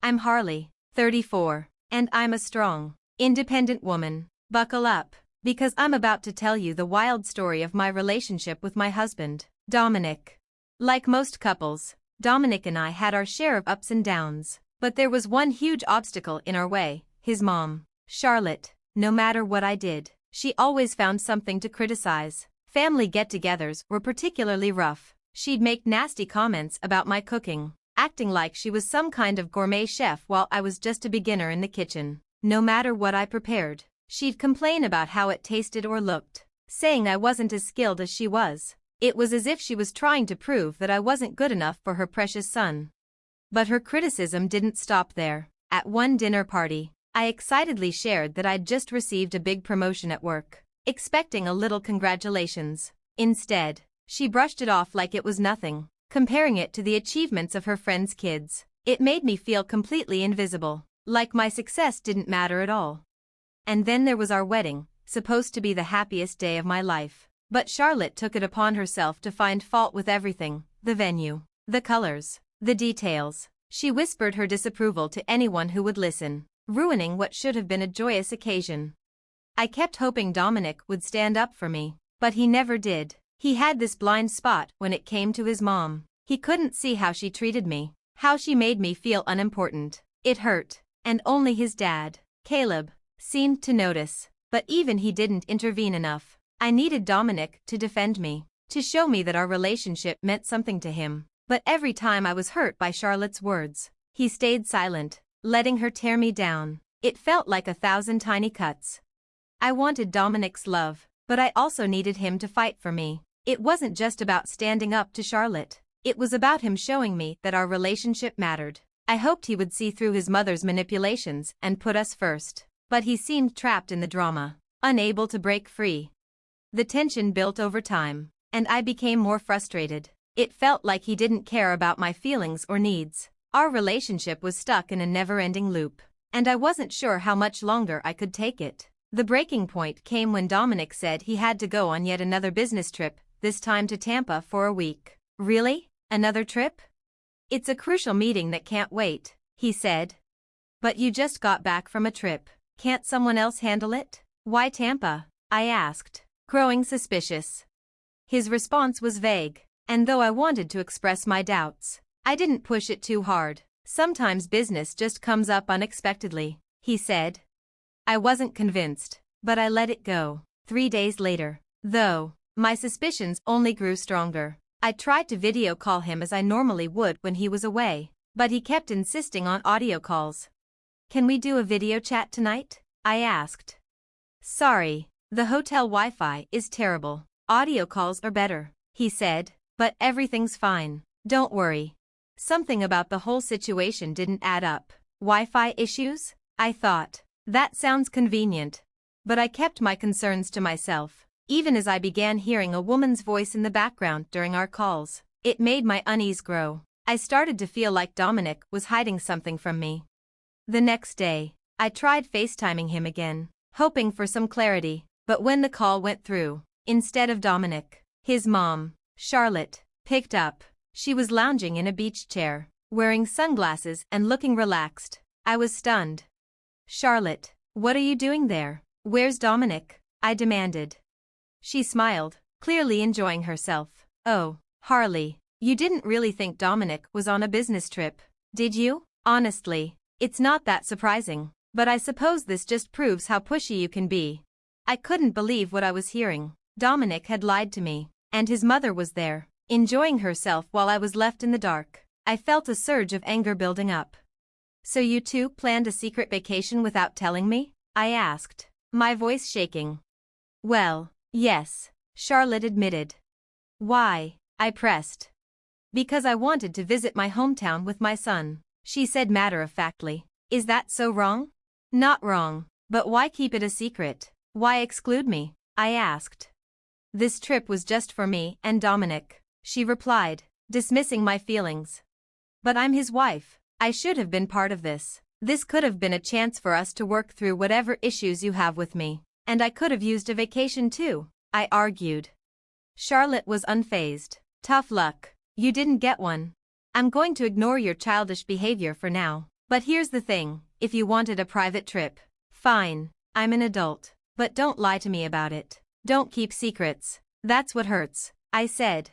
I'm Harley, 34, and I'm a strong, independent woman. Buckle up, because I'm about to tell you the wild story of my relationship with my husband, Dominic. Like most couples, Dominic and I had our share of ups and downs, but there was one huge obstacle in our way: his mom, Charlotte. No matter what I did, she always found something to criticize. Family get-togethers were particularly rough. She'd make nasty comments about my cooking, acting like she was some kind of gourmet chef while I was just a beginner in the kitchen. No matter what I prepared, she'd complain about how it tasted or looked, saying I wasn't as skilled as she was. It was as if she was trying to prove that I wasn't good enough for her precious son. But her criticism didn't stop there. At one dinner party, I excitedly shared that I'd just received a big promotion at work, expecting a little congratulations. Instead, she brushed it off like it was nothing, comparing it to the achievements of her friends' kids. It made me feel completely invisible, like my success didn't matter at all. And then there was our wedding, supposed to be the happiest day of my life. But Charlotte took it upon herself to find fault with everything: the venue, the colors, the details. She whispered her disapproval to anyone who would listen, ruining what should have been a joyous occasion. I kept hoping Dominic would stand up for me, but he never did. He had this blind spot when it came to his mom. He couldn't see how she treated me, how she made me feel unimportant. It hurt, and only his dad, Caleb, seemed to notice, but even he didn't intervene enough. I needed Dominic to defend me, to show me that our relationship meant something to him. But every time I was hurt by Charlotte's words, he stayed silent, letting her tear me down. It felt like 1,000 tiny cuts. I wanted Dominic's love, but I also needed him to fight for me. It wasn't just about standing up to Charlotte. It was about him showing me that our relationship mattered. I hoped he would see through his mother's manipulations and put us first. But he seemed trapped in the drama, unable to break free. The tension built over time, and I became more frustrated. It felt like he didn't care about my feelings or needs. Our relationship was stuck in a never-ending loop, and I wasn't sure how much longer I could take it. The breaking point came when Dominic said he had to go on yet another business trip, this time to Tampa for a week. Really? Another trip? It's a crucial meeting that can't wait, he said. But you just got back from a trip. Can't someone else handle it? Why Tampa? I asked, growing suspicious. His response was vague, and though I wanted to express my doubts, I didn't push it too hard. Sometimes business just comes up unexpectedly, he said. I wasn't convinced, but I let it go. 3 days later, though, my suspicions only grew stronger. I tried to video call him as I normally would when he was away, but he kept insisting on audio calls. Can we do a video chat tonight? I asked. Sorry, the hotel Wi-Fi is terrible. Audio calls are better, he said, but everything's fine. Don't worry. Something about the whole situation didn't add up. Wi-Fi issues? I thought. That sounds convenient. But I kept my concerns to myself. Even as I began hearing a woman's voice in the background during our calls, it made my unease grow. I started to feel like Dominic was hiding something from me. The next day, I tried FaceTiming him again, hoping for some clarity, but when the call went through, instead of Dominic, his mom, Charlotte, picked up. She was lounging in a beach chair, wearing sunglasses and looking relaxed. I was stunned. Charlotte, what are you doing there? Where's Dominic? I demanded. She smiled, clearly enjoying herself. Oh, Harley, you didn't really think Dominic was on a business trip, did you? Honestly, it's not that surprising, but I suppose this just proves how pushy you can be. I couldn't believe what I was hearing. Dominic had lied to me, and his mother was there, enjoying herself while I was left in the dark. I felt a surge of anger building up. So you two planned a secret vacation without telling me? I asked, my voice shaking. Well, yes, Charlotte admitted. Why? I pressed. Because I wanted to visit my hometown with my son, she said matter-of-factly. Is that so wrong? Not wrong, but why keep it a secret? Why exclude me? I asked. This trip was just for me and Dominic, she replied, dismissing my feelings. But I'm his wife. I should have been part of this. This could have been a chance for us to work through whatever issues you have with me. And I could have used a vacation too, I argued. Charlotte was unfazed. Tough luck. You didn't get one. I'm going to ignore your childish behavior for now. But here's the thing, if you wanted a private trip, fine, I'm an adult. But don't lie to me about it. Don't keep secrets. That's what hurts, I said.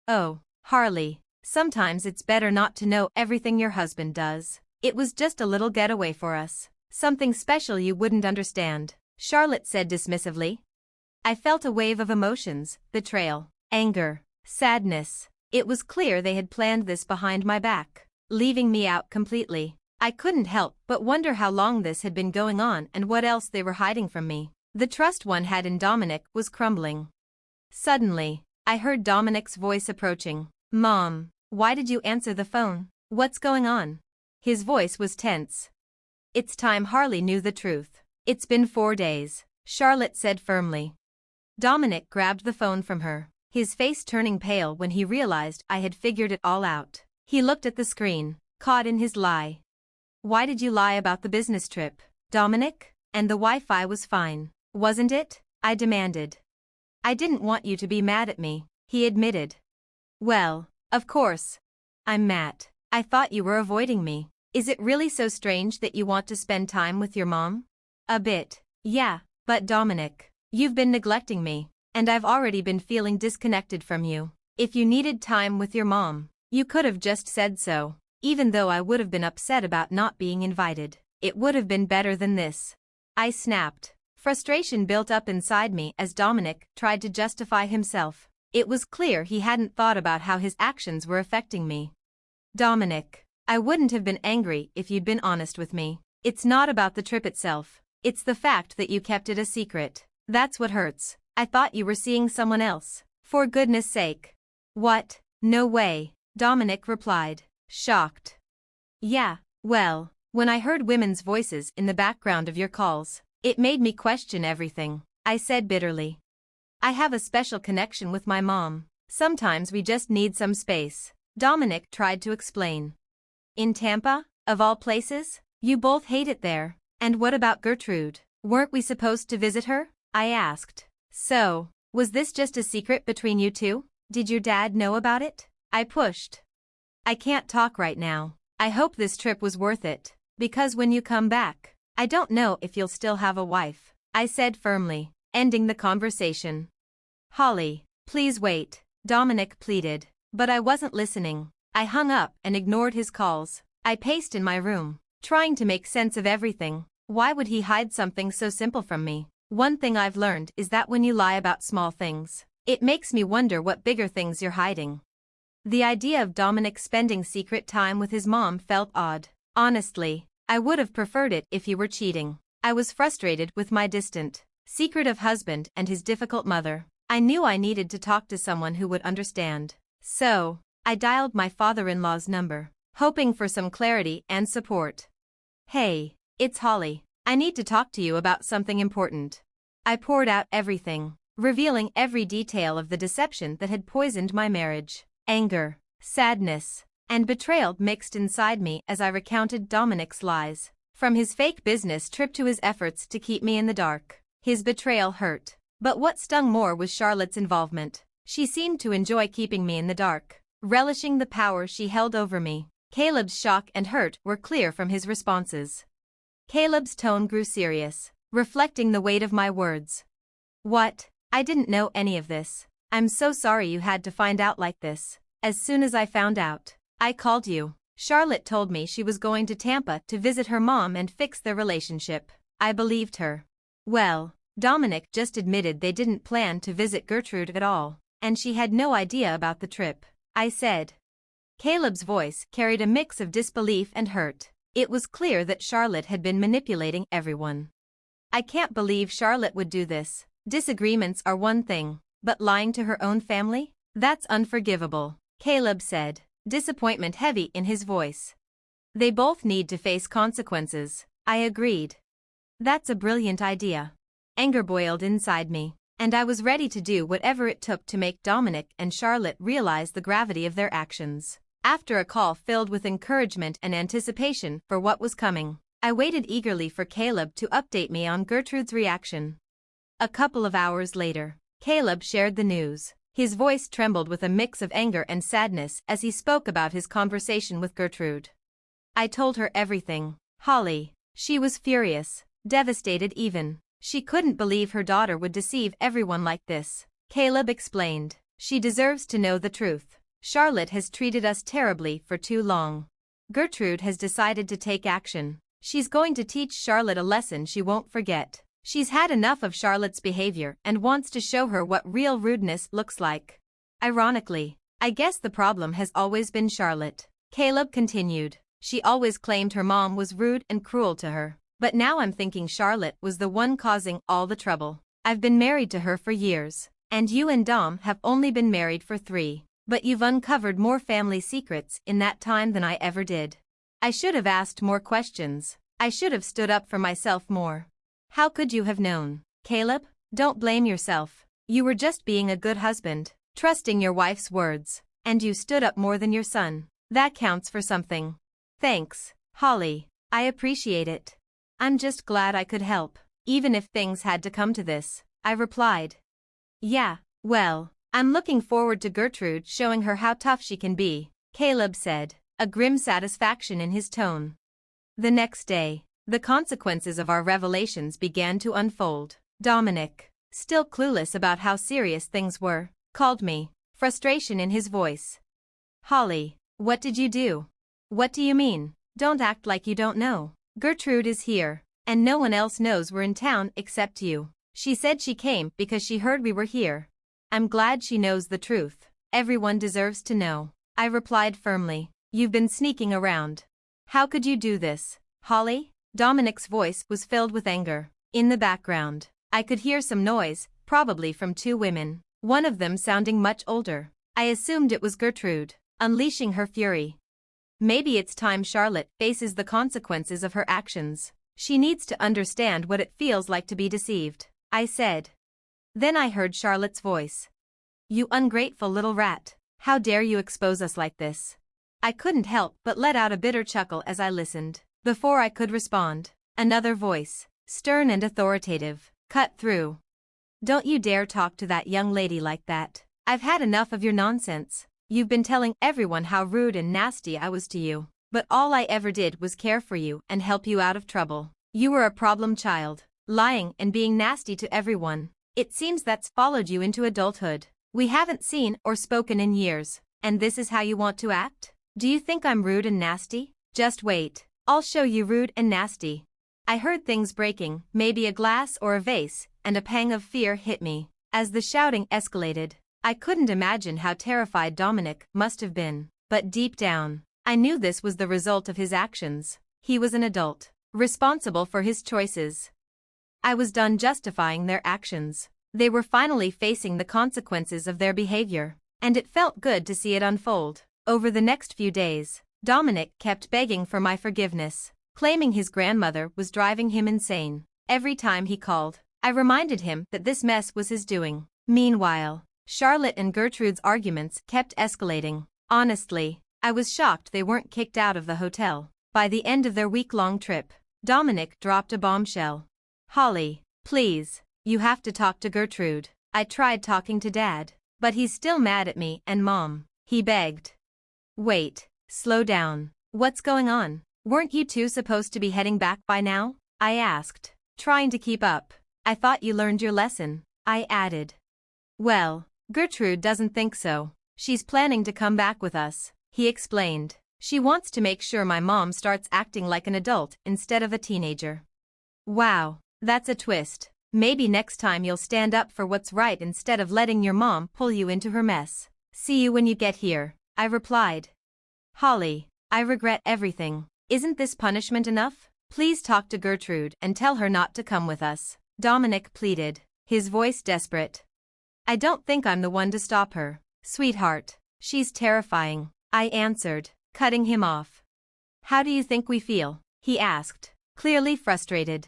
Oh, Harley, sometimes it's better not to know everything your husband does. It was just a little getaway for us. Something special you wouldn't understand, Charlotte said dismissively. I felt a wave of emotions, betrayal, anger, sadness. It was clear they had planned this behind my back, leaving me out completely. I couldn't help but wonder how long this had been going on and what else they were hiding from me. The trust one had in Dominic was crumbling. Suddenly, I heard Dominic's voice approaching. Mom, why did you answer the phone? What's going on? His voice was tense. It's time Harley knew the truth. It's been 4 days, Charlotte said firmly. Dominic grabbed the phone from her, his face turning pale when he realized I had figured it all out. He looked at the screen, caught in his lie. Why did you lie about the business trip, Dominic? And the Wi-Fi was fine, wasn't it? I demanded. I didn't want you to be mad at me, he admitted. Well, of course. I'm mad. I thought you were avoiding me. Is it really so strange that you want to spend time with your mom? A bit, yeah, but Dominic, you've been neglecting me, and I've already been feeling disconnected from you. If you needed time with your mom, you could have just said so. Even though I would have been upset about not being invited, it would have been better than this. I snapped. Frustration built up inside me as Dominic tried to justify himself. It was clear he hadn't thought about how his actions were affecting me. Dominic, I wouldn't have been angry if you'd been honest with me. It's not about the trip itself. It's the fact that you kept it a secret. That's what hurts. I thought you were seeing someone else. For goodness sake. What? No way, Dominic replied, shocked. Yeah, well, when I heard women's voices in the background of your calls, it made me question everything, I said bitterly. I have a special connection with my mom. Sometimes we just need some space, Dominic tried to explain. In Tampa, of all places? You both hate it there. And what about Gertrude? Weren't we supposed to visit her? I asked. So, was this just a secret between you two? Did your dad know about it? I pushed. I can't talk right now. I hope this trip was worth it, because when you come back, I don't know if you'll still have a wife, I said firmly, ending the conversation. Holly, please wait, Dominic pleaded, but I wasn't listening. I hung up and ignored his calls. I paced in my room, trying to make sense of everything. Why would he hide something so simple from me? One thing I've learned is that when you lie about small things, it makes me wonder what bigger things you're hiding. The idea of Dominic spending secret time with his mom felt odd. Honestly, I would have preferred it if he were cheating. I was frustrated with my distant, secretive husband and his difficult mother. I knew I needed to talk to someone who would understand. So, I dialed my father-in-law's number, hoping for some clarity and support. Hey, it's Holly. I need to talk to you about something important. I poured out everything, revealing every detail of the deception that had poisoned my marriage. Anger, sadness, and betrayal mixed inside me as I recounted Dominic's lies. From his fake business trip to his efforts to keep me in the dark. His betrayal hurt. But what stung more was Charlotte's involvement. She seemed to enjoy keeping me in the dark, relishing the power she held over me. Caleb's shock and hurt were clear from his responses. Caleb's tone grew serious, reflecting the weight of my words. What? I didn't know any of this. I'm so sorry you had to find out like this. As soon as I found out, I called you. Charlotte told me she was going to Tampa to visit her mom and fix their relationship. I believed her. Well, Dominic just admitted they didn't plan to visit Gertrude at all, and she had no idea about the trip, I said. Caleb's voice carried a mix of disbelief and hurt. It was clear that Charlotte had been manipulating everyone. I can't believe Charlotte would do this. Disagreements are one thing, but lying to her own family? That's unforgivable, Caleb said, disappointment heavy in his voice. They both need to face consequences, I agreed. That's a brilliant idea. Anger boiled inside me, and I was ready to do whatever it took to make Dominic and Charlotte realize the gravity of their actions. After a call filled with encouragement and anticipation for what was coming, I waited eagerly for Caleb to update me on Gertrude's reaction. A couple of hours later, Caleb shared the news. His voice trembled with a mix of anger and sadness as he spoke about his conversation with Gertrude. I told her everything. Holly. She was furious, devastated even. She couldn't believe her daughter would deceive everyone like this. Caleb explained. She deserves to know the truth. Charlotte has treated us terribly for too long. Gertrude has decided to take action. She's going to teach Charlotte a lesson she won't forget. She's had enough of Charlotte's behavior and wants to show her what real rudeness looks like. Ironically, I guess the problem has always been Charlotte. Caleb continued. She always claimed her mom was rude and cruel to her. But now I'm thinking Charlotte was the one causing all the trouble. I've been married to her for years. And you and Dom have only been married for 3. But you've uncovered more family secrets in that time than I ever did. I should have asked more questions. I should have stood up for myself more. How could you have known? Caleb, don't blame yourself. You were just being a good husband, trusting your wife's words. And you stood up more than your son. That counts for something. Thanks, Holly. I appreciate it. I'm just glad I could help, even if things had to come to this, I replied. Yeah, well, I'm looking forward to Gertrude showing her how tough she can be, Caleb said, a grim satisfaction in his tone. The next day, the consequences of our revelations began to unfold. Dominic, still clueless about how serious things were, called me, frustration in his voice. Holly, what did you do? What do you mean? Don't act like you don't know. Gertrude is here, and no one else knows we're in town except you. She said she came because she heard we were here. I'm glad she knows the truth. Everyone deserves to know. I replied firmly. You've been sneaking around. How could you do this, Holly? Dominic's voice was filled with anger. In the background, I could hear some noise, probably from 2 women, one of them sounding much older. I assumed it was Gertrude, unleashing her fury. Maybe it's time Charlotte faces the consequences of her actions. She needs to understand what it feels like to be deceived, I said. Then I heard Charlotte's voice. You ungrateful little rat. How dare you expose us like this? I couldn't help but let out a bitter chuckle as I listened. Before I could respond, another voice, stern and authoritative, cut through. Don't you dare talk to that young lady like that. I've had enough of your nonsense. You've been telling everyone how rude and nasty I was to you. But all I ever did was care for you and help you out of trouble. You were a problem child, lying and being nasty to everyone. It seems that's followed you into adulthood. We haven't seen or spoken in years, and this is how you want to act? Do you think I'm rude and nasty? Just wait. I'll show you rude and nasty. I heard things breaking, maybe a glass or a vase, and a pang of fear hit me. As the shouting escalated, I couldn't imagine how terrified Dominic must have been. But deep down, I knew this was the result of his actions. He was an adult, responsible for his choices. I was done justifying their actions. They were finally facing the consequences of their behavior, and it felt good to see it unfold. Over the next few days, Dominic kept begging for my forgiveness, claiming his grandmother was driving him insane. Every time he called, I reminded him that this mess was his doing. Meanwhile, Charlotte and Gertrude's arguments kept escalating. Honestly, I was shocked they weren't kicked out of the hotel. By the end of their week-long trip, Dominic dropped a bombshell. Holly, please, you have to talk to Gertrude. I tried talking to Dad, but he's still mad at me and Mom, he begged. Wait, slow down. What's going on? Weren't you two supposed to be heading back by now? I asked, trying to keep up. I thought you learned your lesson, I added. Well, Gertrude doesn't think so. She's planning to come back with us, he explained. She wants to make sure my mom starts acting like an adult instead of a teenager. Wow, that's a twist. Maybe next time you'll stand up for what's right instead of letting your mom pull you into her mess. See you when you get here, I replied. Holly, I regret everything. Isn't this punishment enough? Please talk to Gertrude and tell her not to come with us, Dominic pleaded, his voice desperate. I don't think I'm the one to stop her, sweetheart. She's terrifying, I answered, cutting him off. How do you think we feel? He asked, clearly frustrated.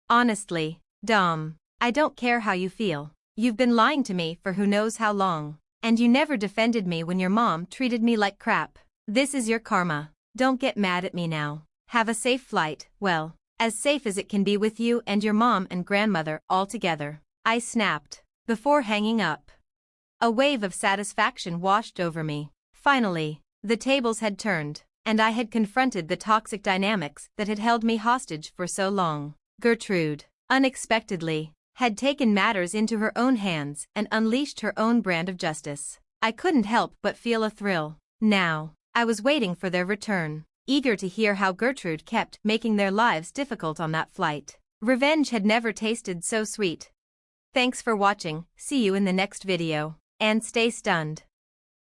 Honestly, Dom, I don't care how you feel. You've been lying to me for who knows how long, and you never defended me when your mom treated me like crap. This is your karma. Don't get mad at me now. Have a safe flight, well, as safe as it can be with you and your mom and grandmother all together, I snapped, before hanging up. A wave of satisfaction washed over me. Finally, the tables had turned. and I had confronted the toxic dynamics that had held me hostage for so long. Gertrude, unexpectedly, had taken matters into her own hands and unleashed her own brand of justice. I couldn't help but feel a thrill. Now, I was waiting for their return, eager to hear how Gertrude kept making their lives difficult on that flight. Revenge had never tasted so sweet. Thanks for watching, see you in the next video, and stay stunned.